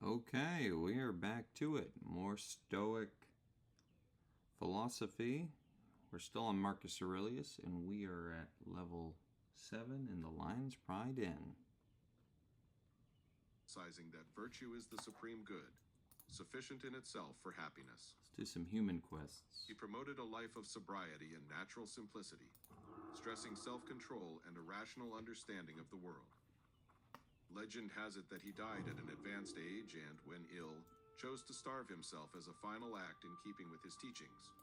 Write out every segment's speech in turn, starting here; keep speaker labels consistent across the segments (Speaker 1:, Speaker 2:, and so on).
Speaker 1: Okay, we are back to it. More Stoic philosophy. We're still on Marcus Aurelius, and we are at level 7 in the Lion's Pride Inn.
Speaker 2: Emphasizing that virtue is the supreme good, sufficient in itself for happiness.
Speaker 1: Let's do some human quests.
Speaker 2: He promoted a life of sobriety and natural simplicity, stressing self-control and a rational understanding of the world. Legend has it that he died at an advanced age and, when ill, chose to starve himself as a final act in keeping with his teachings.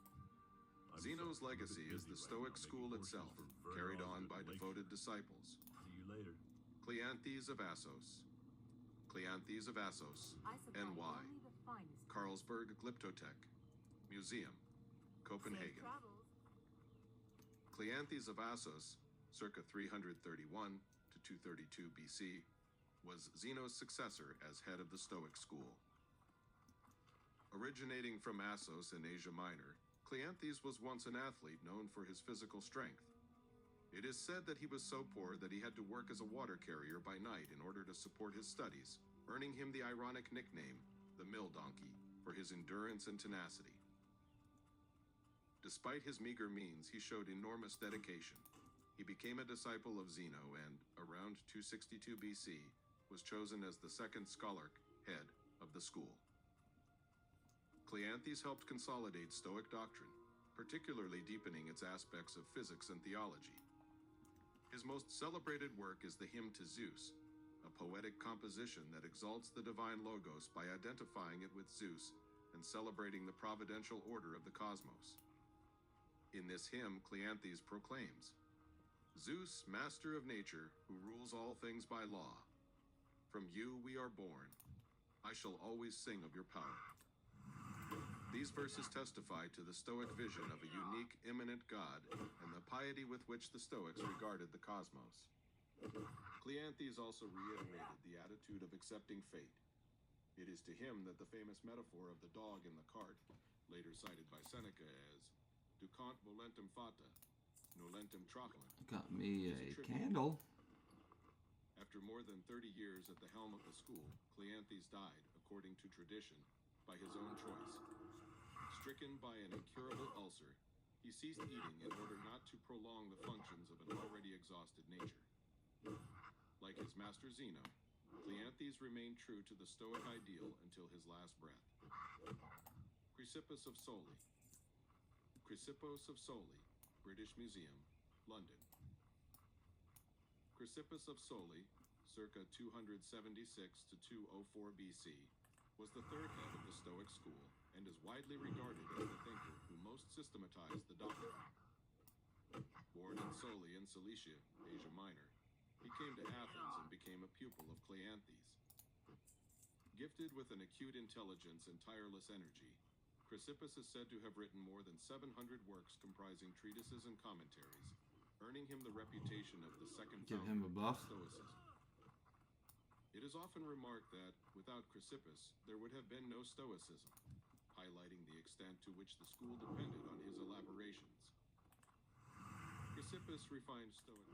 Speaker 2: Zeno's legacy is the Stoic school itself, carried on by devoted disciples.
Speaker 3: See you later.
Speaker 2: Cleanthes of Assos. Cleanthes of Assos, NY. Carlsberg Glyptotek. Museum, Copenhagen. Cleanthes of Assos, circa 331 to 232 BC, was Zeno's successor as head of the Stoic school. Originating from Assos in Asia Minor, Cleanthes was once an athlete known for his physical strength. It is said that he was so poor that he had to work as a water carrier by night in order to support his studies, earning him the ironic nickname, the Mill Donkey, for his endurance and tenacity. Despite his meager means, he showed enormous dedication. He became a disciple of Zeno and, around 262 BC, was chosen as the second scholarch head of the school. Cleanthes helped consolidate Stoic doctrine, particularly deepening its aspects of physics and theology. His most celebrated work is the Hymn to Zeus, a poetic composition that exalts the divine Logos by identifying it with Zeus and celebrating the providential order of the cosmos. In this hymn, Cleanthes proclaims, "Zeus, master of nature, who rules all things by law, from you we are born. I shall always sing of your power." These verses testify to the Stoic vision of a unique, immanent God and the piety with which the Stoics regarded the cosmos. Cleanthes also reiterated the attitude of accepting fate. It is to him that the famous metaphor of the dog in the cart, later cited by Seneca as ducant volentem fata, nolentem trahunt,
Speaker 1: Got me a candle.
Speaker 2: After more than 30 years at the helm of the school, Cleanthes died, according to tradition, by his own choice. Stricken by an incurable ulcer, he ceased eating in order not to prolong the functions of an already exhausted nature. Like his master Zeno, Cleanthes remained true to the Stoic ideal until his last breath. Chrysippus of Soli. Chrysippos of Soli, British Museum, London. Chrysippus of Soli, circa 276 to 204 BC, was the third head of the Stoic school and is widely regarded as the thinker who most systematized the doctrine. Born in Soli in Cilicia, Asia Minor, he came to Athens and became a pupil of Cleanthes. Gifted with an acute intelligence and tireless energy, Chrysippus is said to have written more than 700 works comprising treatises and commentaries, earning him the reputation of the second founder of Stoicism. It is often remarked that, without Chrysippus, there would have been no Stoicism, highlighting the extent to which the school depended on his elaborations. Chrysippus refined Stoic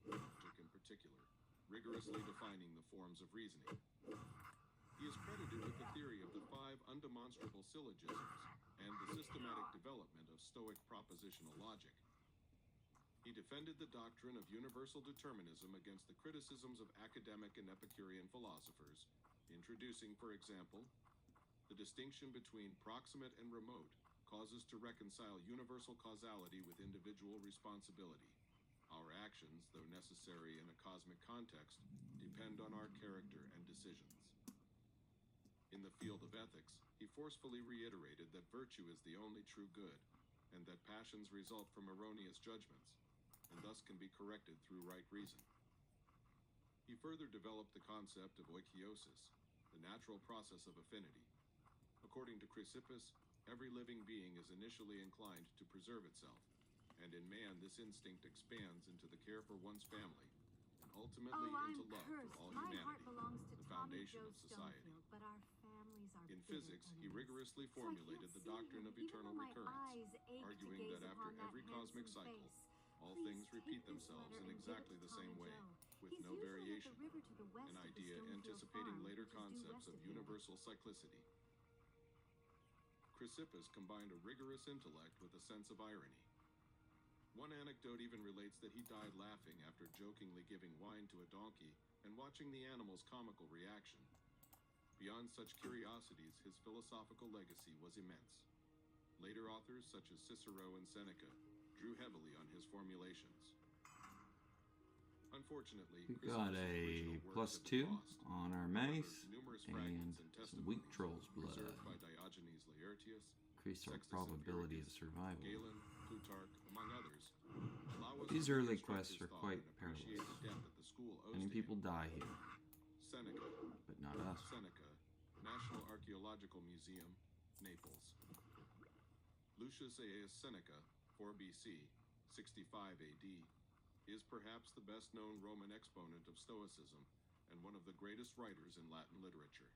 Speaker 2: logic in particular, rigorously defining the forms of reasoning. He is credited with the theory of the 5 undemonstrable syllogisms and the systematic development of Stoic propositional logic. He defended the doctrine of universal determinism against the criticisms of academic and Epicurean philosophers, introducing, for example, the distinction between proximate and remote causes to reconcile universal causality with individual responsibility. Our actions, though necessary in a cosmic context, depend on our character and decisions. In the field of ethics, he forcefully reiterated that virtue is the only true good, and that passions result from erroneous judgments, and thus can be corrected through right reason. He further developed the concept of oikeiosis, the natural process of affinity. According to Chrysippus, every living being is initially inclined to preserve itself, and in man this instinct expands into the care for one's family, and ultimately into love for all humanity, the foundation of society. In physics, he rigorously formulated the doctrine of eternal recurrence, arguing that after every cosmic cycle, all things repeat themselves in exactly the same way, with no variation. gravitation, an idea anticipating later concepts of universal cyclicity. Chrysippus combined a rigorous intellect with a sense of irony. One anecdote even relates that he died laughing after jokingly giving wine to a donkey and watching the animal's comical reaction. Beyond such curiosities, his philosophical legacy was immense. Later authors, such as Cicero and Seneca, drew heavily on his formulations. Unfortunately,
Speaker 1: We've got a +2 on our mace and some weak troll's blood.
Speaker 2: By Diogenes Laertius,
Speaker 1: Increase our probability of survival.
Speaker 2: Galen, Plutarch, among others.
Speaker 1: These early quests are quite perilous. Many people die here,
Speaker 2: Seneca,
Speaker 1: but not us.
Speaker 2: Seneca, National Archaeological Museum, Naples. Lucius Aeneas Seneca, 4 BC, 65 AD, is perhaps the best-known Roman exponent of Stoicism and one of the greatest writers in Latin literature.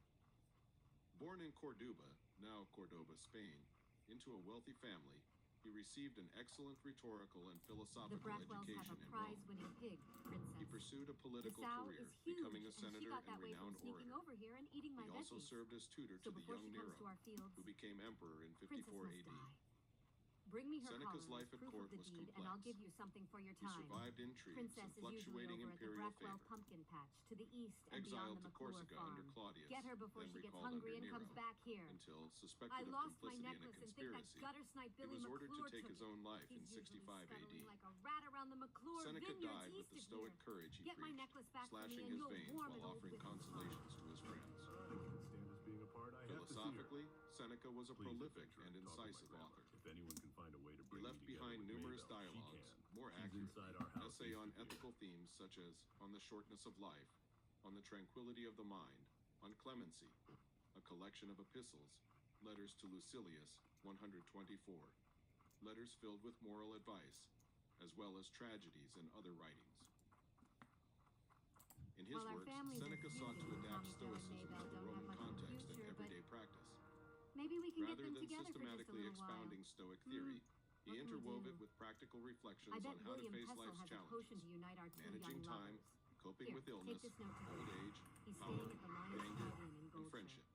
Speaker 2: Born in Corduba, now Cordoba, Spain, into a wealthy family, he received an excellent rhetorical and philosophical education in Rome. He pursued a political career, becoming a senator and renowned orator. He also served as tutor to the young Nero, who became emperor in 54 AD.
Speaker 3: Bring me her
Speaker 2: Seneca's life at court was complex.
Speaker 3: And I'll give you something for your time.
Speaker 2: He survived intrigues
Speaker 3: Princess
Speaker 2: and fluctuating imperial favor.
Speaker 3: Pumpkin patch to the east and
Speaker 2: Exiled
Speaker 3: beyond the
Speaker 2: to Corsica
Speaker 3: farm.
Speaker 2: under Claudius,
Speaker 3: Get her before
Speaker 2: then
Speaker 3: she gets
Speaker 2: recalled
Speaker 3: hungry
Speaker 2: under
Speaker 3: and
Speaker 2: Nero,
Speaker 3: comes back here.
Speaker 2: until suspected
Speaker 3: I
Speaker 2: of
Speaker 3: lost my
Speaker 2: complicity in a
Speaker 3: necklace and think that
Speaker 2: conspiracy.
Speaker 3: gutter snipe
Speaker 2: He
Speaker 3: Billy
Speaker 2: was ordered to
Speaker 3: McClure
Speaker 2: take
Speaker 3: took
Speaker 2: his own life in
Speaker 3: He's usually
Speaker 2: 65 AD.
Speaker 3: scuttling like a rat around the McClure
Speaker 2: Seneca
Speaker 3: vineyards
Speaker 2: died with
Speaker 3: east
Speaker 2: the
Speaker 3: of
Speaker 2: stoic
Speaker 3: here.
Speaker 2: courage he
Speaker 3: Get my
Speaker 2: preached,
Speaker 3: necklace back from
Speaker 2: slashing
Speaker 3: me and
Speaker 2: his
Speaker 3: you'll
Speaker 2: veins
Speaker 3: warm
Speaker 2: while
Speaker 3: it
Speaker 2: offering
Speaker 3: with
Speaker 2: consolations to his friends.
Speaker 4: I can't stand us being apart. I have to see her.
Speaker 2: Philosophically, Seneca was a
Speaker 4: Please,
Speaker 2: prolific
Speaker 4: adventurer,
Speaker 2: and
Speaker 4: talk to my
Speaker 2: incisive
Speaker 4: grandma.
Speaker 2: author.
Speaker 4: If anyone can find a way to
Speaker 2: He
Speaker 4: bring
Speaker 2: left
Speaker 4: me together
Speaker 2: behind
Speaker 4: with
Speaker 2: numerous
Speaker 4: Maybelle, she
Speaker 2: dialogues,
Speaker 4: can.
Speaker 2: more
Speaker 4: She's
Speaker 2: accurate,
Speaker 4: inside our house
Speaker 2: essay on
Speaker 4: east of here.
Speaker 2: ethical themes such as On the Shortness of Life, On the Tranquility of the Mind, On Clemency, a collection of epistles, letters to Lucilius, 124, letters filled with moral advice, as well as tragedies and other writings. In his
Speaker 3: While our
Speaker 2: works,
Speaker 3: families are
Speaker 2: Seneca sought to
Speaker 3: confusing,
Speaker 2: adapt
Speaker 3: Tommy Bill and
Speaker 2: Stoicism
Speaker 3: Maybelle
Speaker 2: to the
Speaker 3: don't
Speaker 2: Roman
Speaker 3: have much of a
Speaker 2: context and
Speaker 3: future,
Speaker 2: everyday practice.
Speaker 3: Maybe we can
Speaker 2: Rather
Speaker 3: get them
Speaker 2: than
Speaker 3: together for just a
Speaker 2: systematically
Speaker 3: little while.
Speaker 2: expounding Stoic theory, he
Speaker 3: What can we
Speaker 2: interwove
Speaker 3: do?
Speaker 2: it with practical reflections
Speaker 3: I bet
Speaker 2: on how to
Speaker 3: William
Speaker 2: face
Speaker 3: Pessel
Speaker 2: life's
Speaker 3: has a potion
Speaker 2: challenges,
Speaker 3: to unite our two
Speaker 2: managing
Speaker 3: young
Speaker 2: time,
Speaker 3: lovers.
Speaker 2: coping
Speaker 3: Here,
Speaker 2: with
Speaker 3: take
Speaker 2: illness,
Speaker 3: this note to
Speaker 2: old
Speaker 3: him.
Speaker 2: age,
Speaker 3: He's
Speaker 2: power,
Speaker 3: staying at the Lions
Speaker 2: anger,
Speaker 3: Club Inn in
Speaker 2: and
Speaker 3: Gold
Speaker 2: friendship.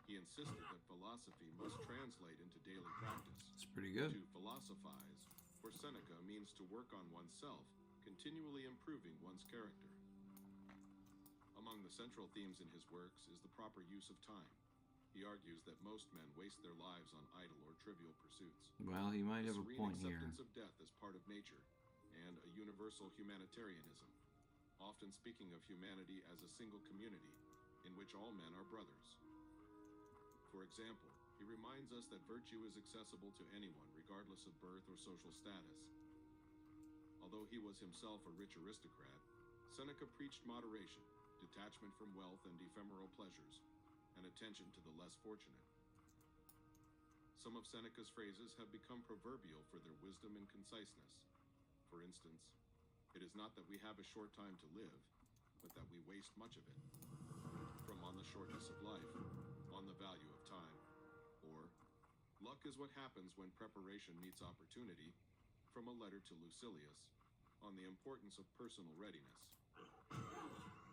Speaker 2: He insisted that philosophy must translate into daily practice.
Speaker 1: It's pretty good.
Speaker 2: To philosophize, for Seneca, means to work on oneself, continually improving one's character. Among the central themes in his works is the proper use of time. He argues that most men waste their lives on idle or trivial pursuits.
Speaker 1: Well, he might have a
Speaker 2: Serene
Speaker 1: point here.
Speaker 2: acceptance of death as part of nature, and a universal humanitarianism, often speaking of humanity as a single community in which all men are brothers. For example, he reminds us that virtue is accessible to anyone, regardless of birth or social status. Although he was himself a rich aristocrat, Seneca preached moderation, detachment from wealth and ephemeral pleasures, and attention to the less fortunate. Some of Seneca's phrases have become proverbial for their wisdom and conciseness. For instance, it is not that we have a short time to live, but that we waste much of it. From On the Shortness of Life, On the Value of Time, or Luck is what happens when preparation meets opportunity, from a letter to Lucilius, on the importance of personal readiness.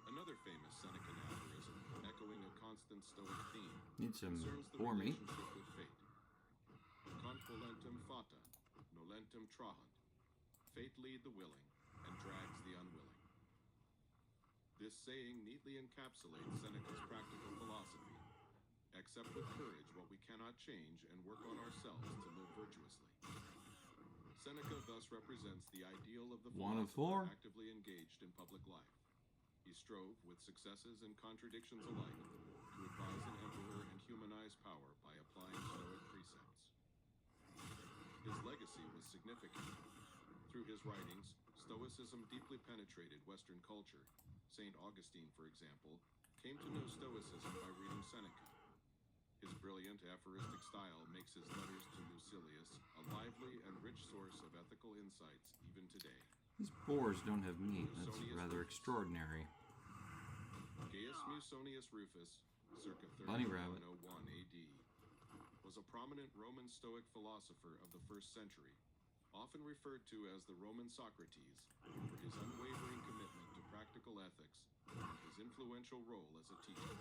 Speaker 2: Another famous Senecan aphorism, echoing a constant Stoic theme,
Speaker 1: Need some
Speaker 2: concerns the
Speaker 1: for me.
Speaker 2: relationship with fate. Conquolentem fata, nolentem trahant. Fate lead the willing, and drags the unwilling. This saying neatly encapsulates Seneca's practical philosophy. Accept with courage what we cannot change and work on ourselves to live virtuously. Seneca thus represents the ideal of the
Speaker 1: One of
Speaker 2: philosopher
Speaker 1: four.
Speaker 2: actively engaged in public life. He strove, with successes and contradictions alike, to advise an emperor and humanize power by applying Stoic precepts. His legacy was significant. Through his writings, Stoicism deeply penetrated Western culture. St. Augustine, for example, came to know Stoicism by reading Seneca. His brilliant aphoristic style makes his letters to Lucilius a lively and rich source of ethical insights even today.
Speaker 1: These boars don't have meat. That's rather extraordinary.
Speaker 2: Gaius Musonius Rufus, circa
Speaker 1: Bunny rabbit.
Speaker 2: 3101 AD, was a prominent Roman Stoic philosopher of the 1st century, often referred to as the Roman Socrates, for his unwavering commitment to practical ethics and his influential role as a teacher.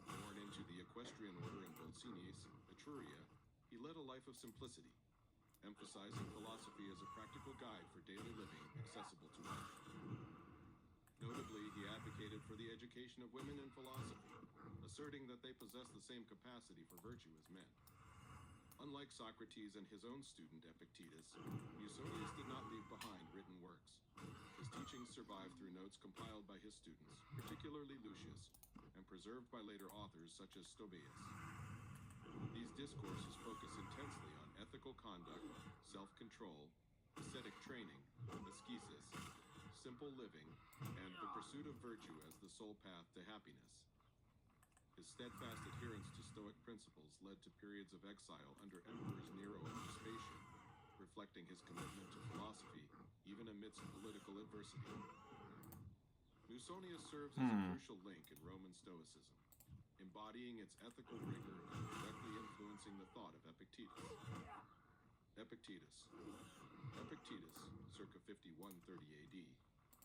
Speaker 2: Born into the equestrian order in Volsinius, Etruria, he led a life of simplicity, emphasizing philosophy as a practical guide for daily living accessible to all. Notably, he advocated for the education of women in philosophy, asserting that they possess the same capacity for virtue as men. Unlike Socrates and his own student Epictetus, Musonius did not leave behind written works. His teachings survived through notes compiled by his students, particularly Lucius, and preserved by later authors such as Stobaeus. These discourses focus intensely on ethical conduct, self-control, ascetic training, ascesis, simple living, and the pursuit of virtue as the sole path to happiness. His steadfast adherence to Stoic principles led to periods of exile under Emperors Nero and Vespasian, reflecting his commitment to philosophy even amidst political adversity. Musonius serves as a crucial link in Roman Stoicism, embodying its ethical rigor and directly influencing the thought of Epictetus. Epictetus, circa 5130 AD,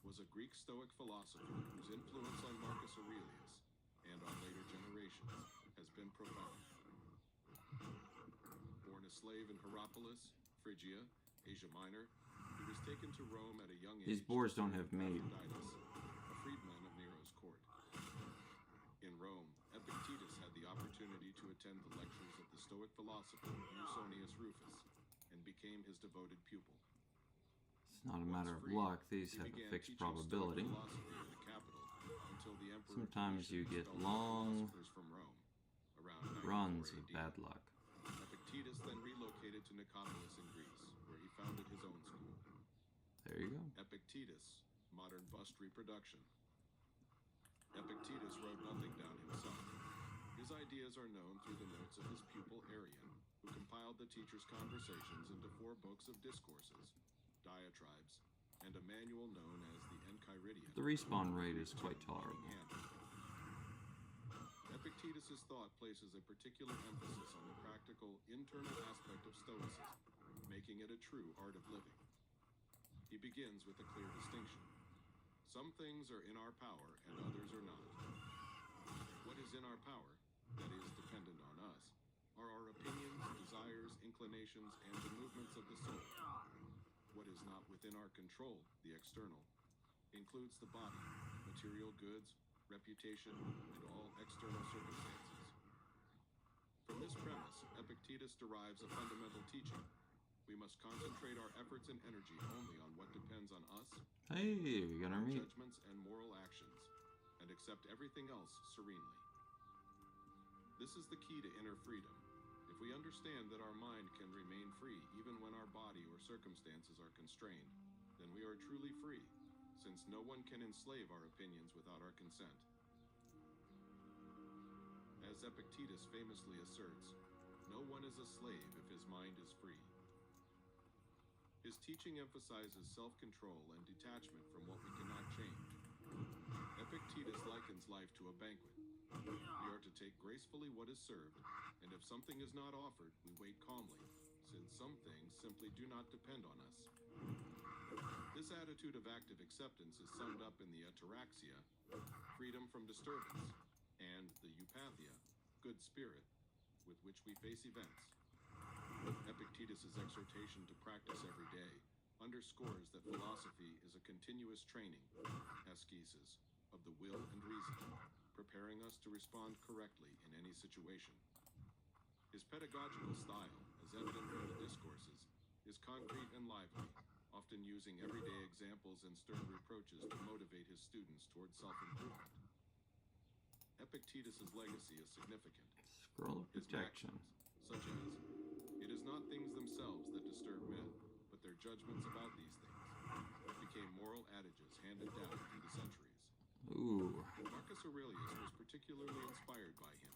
Speaker 2: was a Greek Stoic philosopher whose influence on Marcus Aurelius and on later generations has been profound. Born a slave in Hierapolis, Phrygia, Asia Minor, he was taken to Rome at a young age.
Speaker 1: These boars don't have mate.
Speaker 2: A freedman of Nero's court. In Rome, Epictetus had the opportunity to attend the lectures of the Stoic philosopher Musonius Rufus and became his devoted pupil.
Speaker 1: It's not a matter of luck. These have a fixed probability. Sometimes you get long runs of bad luck.
Speaker 2: Epictetus then relocated to Nicopolis in Greece, where he founded his own school.
Speaker 1: There you go.
Speaker 2: Epictetus, modern bust reproduction. Epictetus wrote nothing down himself. His ideas are known through the notes of his pupil Arrian, who compiled the teacher's conversations into 4 books of discourses, diatribes, and a manual known as the Enchiridion.
Speaker 1: The respawn rate is quite tolerable.
Speaker 2: Epictetus' thought places a particular emphasis on the practical, internal aspect of Stoicism, making it a true art of living. He begins with a clear distinction. Some things are in our power and others are not. What is in our power, that is dependent on us, are our opinions, desires, inclinations, and the movements of the soul. What is not within our control, the external, includes the body, material goods, reputation, and all external circumstances. From this premise, Epictetus derives a fundamental teaching. We must concentrate our efforts and energy only on what depends on us,
Speaker 1: Hey, we got our meat.
Speaker 2: judgments and moral actions, and accept everything else serenely. This is the key to inner freedom. If we understand that our mind can remain free even when our body or circumstances are constrained, then we are truly free, since no one can enslave our opinions without our consent. As Epictetus famously asserts, no one is a slave if his mind is free. His teaching emphasizes self-control and detachment from what we cannot change. Epictetus likens life to a banquet. We are to take gracefully what is served, and if something is not offered, we wait calmly, since some things simply do not depend on us. This attitude of active acceptance is summed up in the ataraxia, freedom from disturbance, and the eupathia, good spirit, with which we face events. Epictetus' exhortation to practice every day underscores that philosophy is a continuous training, ascesis, of the will and reason, preparing us to respond correctly in any situation. His pedagogical style, as evident from the discourses, is concrete and lively, often using everyday examples and stern reproaches to motivate his students towards self-improvement. Epictetus' legacy is significant.
Speaker 1: Scroll of
Speaker 2: His
Speaker 1: protection.
Speaker 2: maxims, such as, "It is not things themselves that disturb men, but their judgments about these things," became moral adages handed down through the centuries.
Speaker 1: Ooh,
Speaker 2: Marcus Aurelius was particularly inspired by him.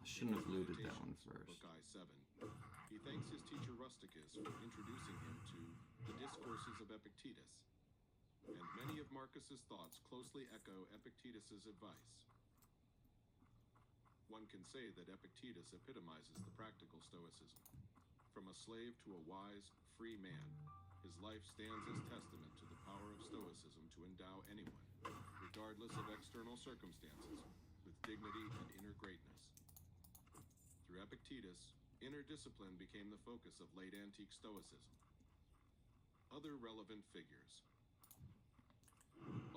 Speaker 1: I shouldn't have looted that one first.
Speaker 2: Book I-7. He thanks his teacher Rusticus for introducing him to the Discourses of Epictetus, and many of Marcus's thoughts closely echo Epictetus's advice. One can say that Epictetus epitomizes the practical Stoicism. From a slave to a wise, free man, His life stands as testament to the power of Stoicism to endow anyone, regardless of external circumstances, with dignity and inner greatness. Through Epictetus, inner discipline became the focus of late antique Stoicism. Other relevant figures.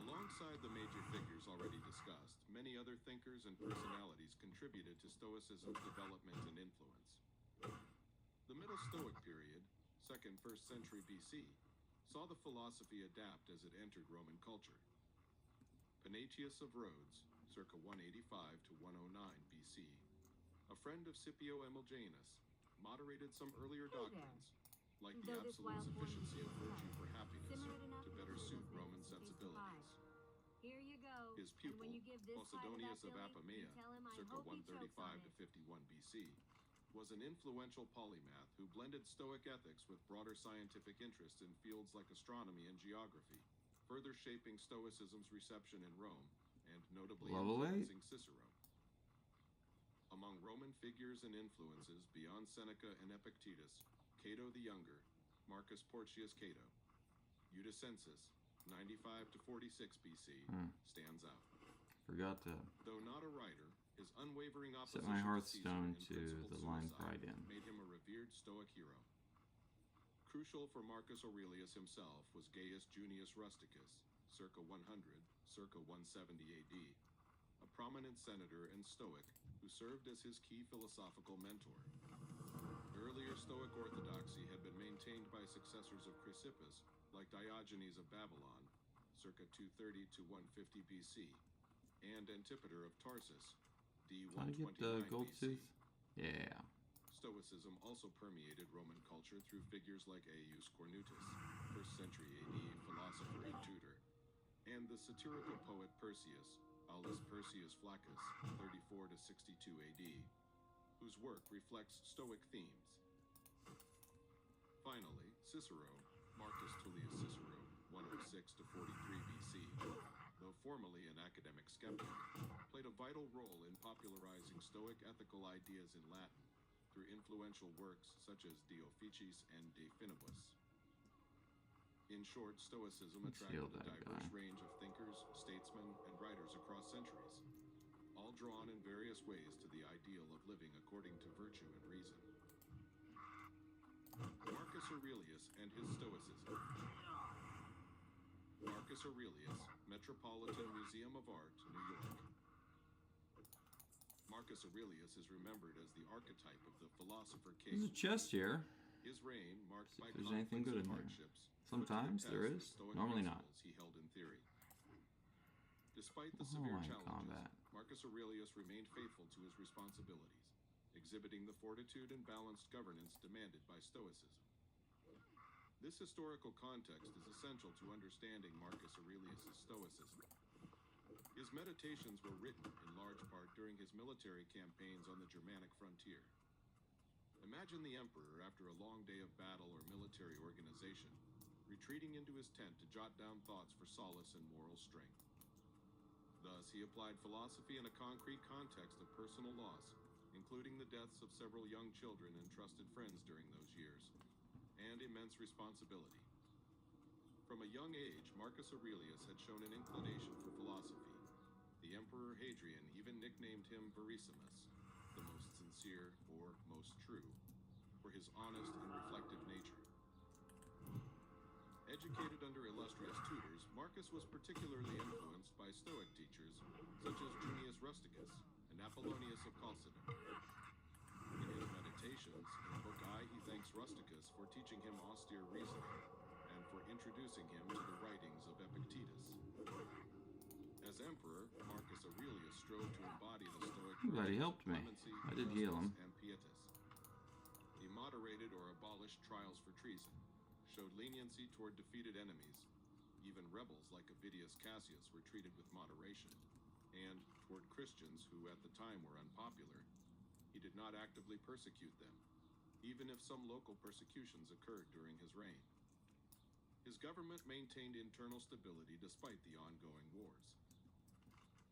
Speaker 2: Alongside the major figures already discussed, many other thinkers and personalities contributed to Stoicism's development and influence. The Middle Stoic period, 2nd–1st century BC, saw the philosophy adapt as it entered Roman culture. Panatius of Rhodes, circa 185 to 109 BC, a friend of Scipio Emiljanus, moderated some earlier doctrines, like the absolute sufficiency of virtue for happiness, to better suit Roman sensibilities.
Speaker 3: Here you go.
Speaker 2: His pupil,
Speaker 3: And when you give this
Speaker 2: Posidonius
Speaker 3: pie to
Speaker 2: of
Speaker 3: that Billy,
Speaker 2: Apamea,
Speaker 3: tell him I
Speaker 2: circa
Speaker 3: hope he chokes on
Speaker 2: 135 to
Speaker 3: it.
Speaker 2: 51 BC, was an influential polymath who blended Stoic ethics with broader scientific interests in fields like astronomy and geography, further shaping Stoicism's reception in Rome, and notably
Speaker 1: Level 8.
Speaker 2: influencing Cicero. Among Roman figures and influences beyond Seneca and Epictetus, Cato the Younger, Marcus Porcius Cato, Eutycensus, 95 to 46 BC, stands out.
Speaker 1: Forgot to
Speaker 2: Though not a writer, his unwavering
Speaker 1: set
Speaker 2: opposition
Speaker 1: my
Speaker 2: to
Speaker 1: Hearthstone
Speaker 2: Caesar and
Speaker 1: to
Speaker 2: principled
Speaker 1: the line
Speaker 2: suicide
Speaker 1: pride in.
Speaker 2: made him a revered Stoic hero. Crucial for Marcus Aurelius himself was Gaius Junius Rusticus, circa 100, circa 170 AD, a prominent senator and Stoic who served as his key philosophical mentor. Earlier Stoic orthodoxy had been maintained by successors of Chrysippus, like Diogenes of Babylon, circa 230 to 150 BC, and Antipater of Tarsus, d.
Speaker 1: Trying to get the
Speaker 2: 129
Speaker 1: gold
Speaker 2: BC.
Speaker 1: tooth? Yeah.
Speaker 2: Stoicism also permeated Roman culture through figures like Aius Cornutus, 1st century AD philosopher and tutor, and the satirical poet Persius, Aulus Persius Flaccus, 34 to 62 AD, whose work reflects Stoic themes. Finally, Cicero, Marcus Tullius Cicero, 106 to 43 BC, though formerly an academic skeptic, played a vital role in popularizing Stoic ethical ideas in Latin through influential works such as De Officiis and De Finibus. In short, Stoicism
Speaker 1: Let's heal
Speaker 2: attracted a
Speaker 1: that
Speaker 2: diverse
Speaker 1: guy.
Speaker 2: range of thinkers, statesmen, and writers across centuries, all drawn in various ways to the ideal of living according to virtue and reason. Marcus Aurelius and his Stoicism. Marcus Aurelius, Metropolitan Museum of Art, New York. Marcus Aurelius is remembered as the archetype of the philosopher king.
Speaker 1: There's a chest here.
Speaker 2: His reign, marked
Speaker 1: See
Speaker 2: by
Speaker 1: if there's anything
Speaker 2: conflicts
Speaker 1: good
Speaker 2: and
Speaker 1: in there.
Speaker 2: hardships,
Speaker 1: Sometimes
Speaker 2: put to the
Speaker 1: there
Speaker 2: test
Speaker 1: is,
Speaker 2: the Stoic
Speaker 1: normally not.
Speaker 2: principles he held in theory. Despite the
Speaker 1: Oh,
Speaker 2: severe
Speaker 1: in
Speaker 2: challenges,
Speaker 1: combat.
Speaker 2: Marcus Aurelius remained faithful to his responsibilities, exhibiting the fortitude and balanced governance demanded by Stoicism. This historical context is essential to understanding Marcus Aurelius' Stoicism. His meditations were written in large part during his military campaigns on the Germanic frontier. Imagine the emperor, after a long day of battle or military organization, retreating into his tent to jot down thoughts for solace and moral strength. Thus, he applied philosophy in a concrete context of personal loss, including the deaths of several young children and trusted friends during those years, and immense responsibility. From a young age, Marcus Aurelius had shown an inclination for philosophy. The Emperor Hadrian even nicknamed him Verissimus, the most sincere or most true, for his honest and reflective nature. Educated under illustrious tutors, Marcus was particularly influenced by Stoic teachers such as Junius Rusticus and Apollonius of Chalcedon. In his meditations, in Book I, he thanks Rusticus for teaching him austere reasoning and for introducing him to the writings of Epictetus. As emperor, Marcus Aurelius strove to embody the Stoic
Speaker 1: I'm glad he
Speaker 2: virtues of
Speaker 1: helped me.
Speaker 2: clemency,
Speaker 1: I did heal him.
Speaker 2: justice, and pietas. He moderated or abolished trials for treason, showed leniency toward defeated enemies. Even rebels like Avidius Cassius were treated with moderation, and toward Christians who at the time were unpopular, he did not actively persecute them, even if some local persecutions occurred during his reign. His government maintained internal stability despite the ongoing wars.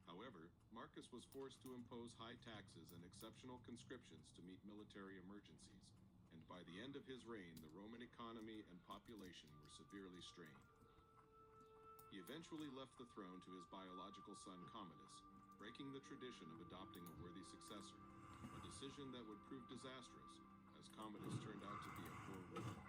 Speaker 2: However, Marcus was forced to impose high taxes and exceptional conscriptions to meet military emergencies, and by the end of his reign, the Roman economy and population were severely strained. He eventually left the throne to his biological son Commodus, breaking the tradition of adopting a worthy successor, a decision that would prove disastrous, as Commodus turned out to be a poor ruler.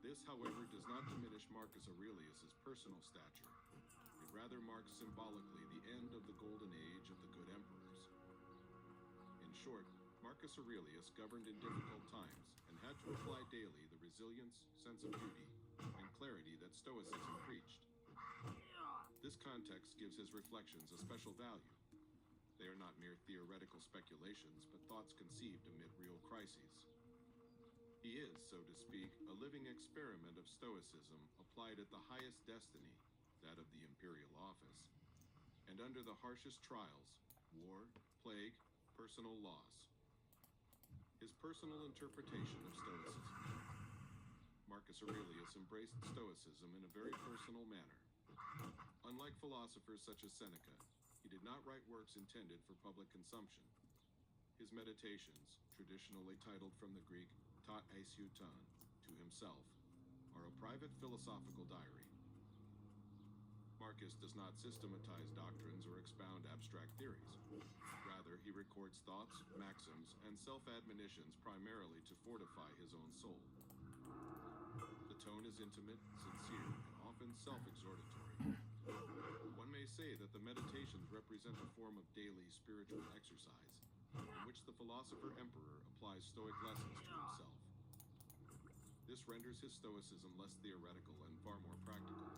Speaker 2: This, however, does not diminish Marcus Aurelius's personal stature. It rather marks symbolically the end of the golden age of the good emperors. In short, Marcus Aurelius governed in difficult times and had to apply daily the resilience, sense of duty, and clarity that Stoicism preached. This context gives his reflections a special value. They are not mere theoretical speculations, but thoughts conceived amid real crises. He is, so to speak, a living experiment of Stoicism applied at the highest destiny, that of the imperial office, and under the harshest trials, war, plague, personal loss. His personal interpretation of Stoicism. Marcus Aurelius embraced Stoicism in a very personal manner. Unlike philosophers such as Seneca, he did not write works intended for public consumption. His meditations, traditionally titled from the Greek ta eiseuton, to himself, are a private philosophical diary. Marcus does not systematize doctrines or expound abstract theories. Rather, he records thoughts, maxims, and self-admonitions primarily to fortify his own soul. The tone is intimate, sincere, and often self-exhortatory. One may say that the meditations represent a form of daily spiritual exercise, in which the philosopher-emperor applies Stoic lessons to himself. This renders his Stoicism less theoretical and far more practical.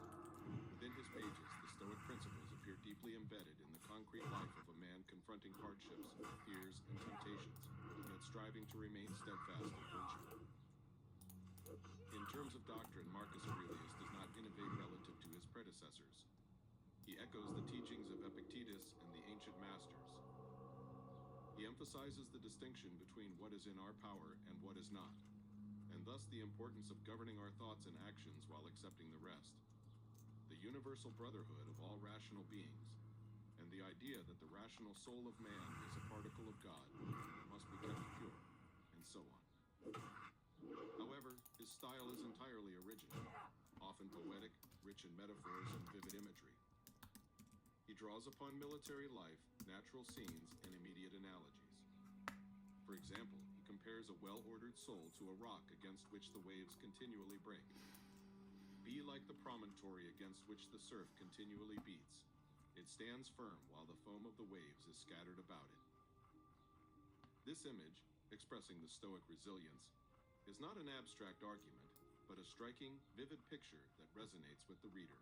Speaker 2: Within his pages, the Stoic principles appear deeply embedded in the concrete life of a man confronting hardships, fears, and temptations, yet striving to remain steadfast in virtue. In terms of doctrine, Marcus Aurelius does not innovate relative to his predecessors. He echoes the teachings of Epictetus and the ancient masters. He emphasizes the distinction between what is in our power and what is not, and thus the importance of governing our thoughts and actions while accepting the rest. The universal brotherhood of all rational beings, and the idea that the rational soul of man is a particle of God, must be kept pure, and so on. However, his style is entirely original, often poetic, rich in metaphors and vivid imagery. He draws upon military life, natural scenes, and immediate analogies. For example, he compares a well-ordered soul to a rock against which the waves continually break. Be like the promontory against which the surf continually beats. It stands firm while the foam of the waves is scattered about it. This image, expressing the Stoic resilience, is not an abstract argument, but a striking, vivid picture that resonates with the reader.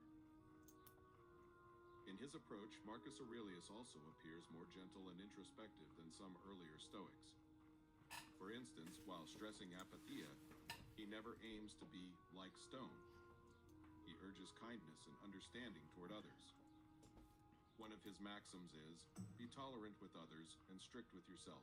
Speaker 2: In his approach, Marcus Aurelius also appears more gentle and introspective than some earlier Stoics. For instance, while stressing apatheia, he never aims to be like stone. He urges kindness and understanding toward others. One of his maxims is, be tolerant with others and strict with yourself.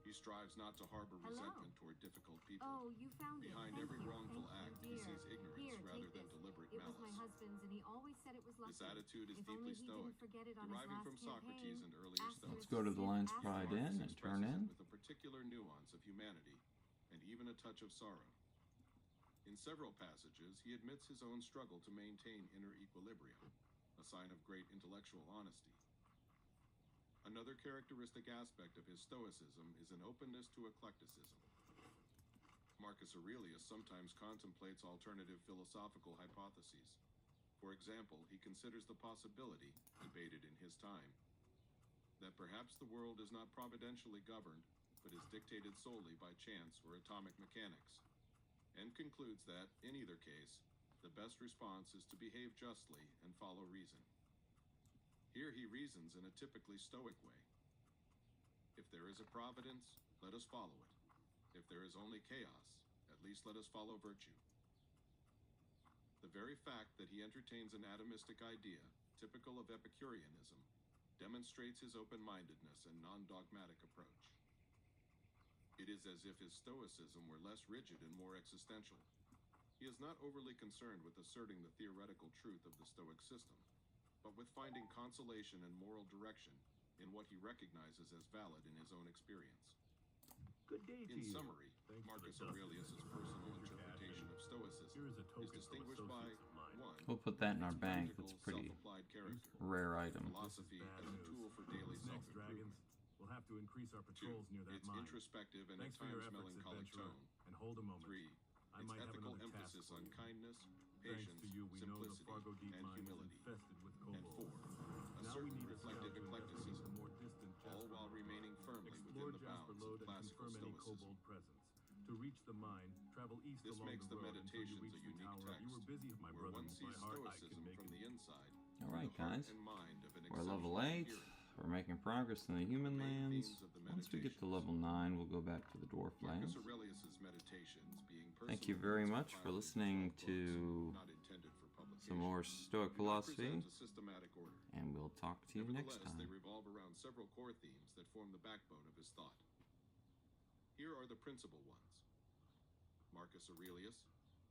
Speaker 2: He strives not to harbor resentment toward difficult people.
Speaker 3: Oh, you found it.
Speaker 2: Behind
Speaker 3: Thank
Speaker 2: every
Speaker 3: you.
Speaker 2: wrongful
Speaker 3: Thank
Speaker 2: act,
Speaker 3: you,
Speaker 2: he
Speaker 3: dear.
Speaker 2: sees ignorance
Speaker 3: Here,
Speaker 2: rather
Speaker 3: take
Speaker 2: than
Speaker 3: this.
Speaker 2: deliberate
Speaker 3: It was my
Speaker 2: malice.
Speaker 3: husband's, and he always said it was lucky.
Speaker 2: This attitude is
Speaker 3: If
Speaker 2: deeply
Speaker 3: only he
Speaker 2: Stoic,
Speaker 3: didn't forget it on his
Speaker 2: deriving
Speaker 3: last
Speaker 2: from Socrates
Speaker 3: campaign.
Speaker 2: and earlier
Speaker 3: Ask
Speaker 2: Stoics.
Speaker 1: Let's go to the Lion's Pride
Speaker 2: Marcus
Speaker 1: Inn and turn
Speaker 2: expresses
Speaker 1: in.
Speaker 2: it with a particular nuance of humanity and even a touch of sorrow. In several passages, he admits his own struggle to maintain inner equilibrium, a sign of great intellectual honesty. Another characteristic aspect of his Stoicism is an openness to eclecticism. Marcus Aurelius sometimes contemplates alternative philosophical hypotheses. For example, he considers the possibility, debated in his time, that perhaps the world is not providentially governed, but is dictated solely by chance or atomic mechanics, and concludes that, in either case, the best response is to behave justly and follow reason. Here he reasons in a typically Stoic way. If there is a providence, let us follow it. If there is only chaos, at least let us follow virtue. The very fact that he entertains an atomistic idea, typical of Epicureanism, demonstrates his open-mindedness and non-dogmatic approach. It is as if his Stoicism were less rigid and more existential. He is not overly concerned with asserting the theoretical truth of the Stoic system, but with finding consolation and moral direction in what he recognizes as valid in his own experience.
Speaker 4: Good day to
Speaker 2: In
Speaker 4: you.
Speaker 2: summary,
Speaker 4: Thanks for
Speaker 2: Marcus
Speaker 4: the dust.
Speaker 2: Aurelius's personal
Speaker 4: Here's your cash.
Speaker 2: interpretation of Stoicism
Speaker 4: Here is a
Speaker 2: is
Speaker 4: token from
Speaker 2: distinguished by
Speaker 4: associates of mine.
Speaker 2: 1.
Speaker 1: We'll put that in our
Speaker 2: its
Speaker 1: bank.
Speaker 2: practical,
Speaker 1: That's a pretty
Speaker 2: self-applied character.
Speaker 1: rare item.
Speaker 2: Philosophy
Speaker 4: This is
Speaker 2: as
Speaker 4: bad
Speaker 2: a
Speaker 4: news.
Speaker 2: tool for daily
Speaker 4: What's next,
Speaker 2: self-improvement.
Speaker 4: dragons? We'll have to increase our
Speaker 2: 2.
Speaker 4: patrols near that
Speaker 2: Its
Speaker 4: mine.
Speaker 2: introspective and
Speaker 4: Thanks
Speaker 2: at
Speaker 4: for your
Speaker 2: times
Speaker 4: efforts,
Speaker 2: melancholic
Speaker 4: adventurer.
Speaker 2: tone.
Speaker 4: And hold a moment.
Speaker 2: 3.
Speaker 4: I
Speaker 2: Its
Speaker 4: might have
Speaker 2: ethical
Speaker 4: another task
Speaker 2: emphasis
Speaker 4: for
Speaker 2: on
Speaker 4: you.
Speaker 2: kindness,
Speaker 4: Thanks
Speaker 2: patience,
Speaker 4: to you, we know the
Speaker 2: simplicity,
Speaker 4: Fargo Deep
Speaker 2: and
Speaker 4: mine is
Speaker 2: humility.
Speaker 4: infested with
Speaker 2: And
Speaker 4: kobolds.
Speaker 2: 4. A
Speaker 4: Now we
Speaker 2: certain
Speaker 4: need a scout
Speaker 2: reflective
Speaker 4: to investigate
Speaker 2: eclecticism,
Speaker 4: the more distant
Speaker 2: all
Speaker 4: Jasper
Speaker 2: while
Speaker 4: Lode.
Speaker 2: remaining firmly
Speaker 4: Explore
Speaker 2: within the
Speaker 4: Jasper
Speaker 2: bounds of
Speaker 4: Lode and
Speaker 2: classical
Speaker 4: confirm any
Speaker 2: Stoicism.
Speaker 4: kobold presence. To reach the mine, travel east
Speaker 2: This
Speaker 4: along
Speaker 2: makes
Speaker 4: the
Speaker 2: the
Speaker 4: road until you
Speaker 2: Meditations
Speaker 4: reach
Speaker 2: a
Speaker 4: the
Speaker 2: unique
Speaker 4: tower.
Speaker 2: text,
Speaker 4: You were busy, my
Speaker 2: where
Speaker 4: brother.
Speaker 2: one sees
Speaker 4: By heart, I
Speaker 2: Stoicism
Speaker 4: can make
Speaker 2: from
Speaker 4: it.
Speaker 2: the inside,
Speaker 1: All right,
Speaker 2: the heart
Speaker 1: guys.
Speaker 2: and mind of an
Speaker 1: We're level
Speaker 2: exceptional
Speaker 1: 8.
Speaker 2: hearer.
Speaker 1: We're making progress in the human
Speaker 2: Main
Speaker 1: lands.
Speaker 2: themes of the
Speaker 1: Once we get to
Speaker 2: Meditations.
Speaker 1: level 9, we'll go back to the dwarf
Speaker 2: Marcus
Speaker 1: lands.
Speaker 2: Aurelius's Meditations, being
Speaker 1: Thank you
Speaker 2: personal
Speaker 1: very
Speaker 2: notes
Speaker 1: much for
Speaker 2: compiled into
Speaker 1: listening
Speaker 2: 12
Speaker 1: to
Speaker 2: books, not intended for publication,
Speaker 1: some more Stoic
Speaker 2: do not
Speaker 1: philosophy,
Speaker 2: present a systematic order.
Speaker 1: and we'll talk to you next
Speaker 2: Nevertheless, they
Speaker 1: time.
Speaker 2: revolve around several core themes that form the backbone of his thought. Here are the principal ones. Marcus Aurelius,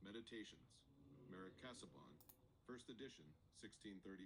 Speaker 2: Meditations, Merrick Casaubon, First edition, 1630.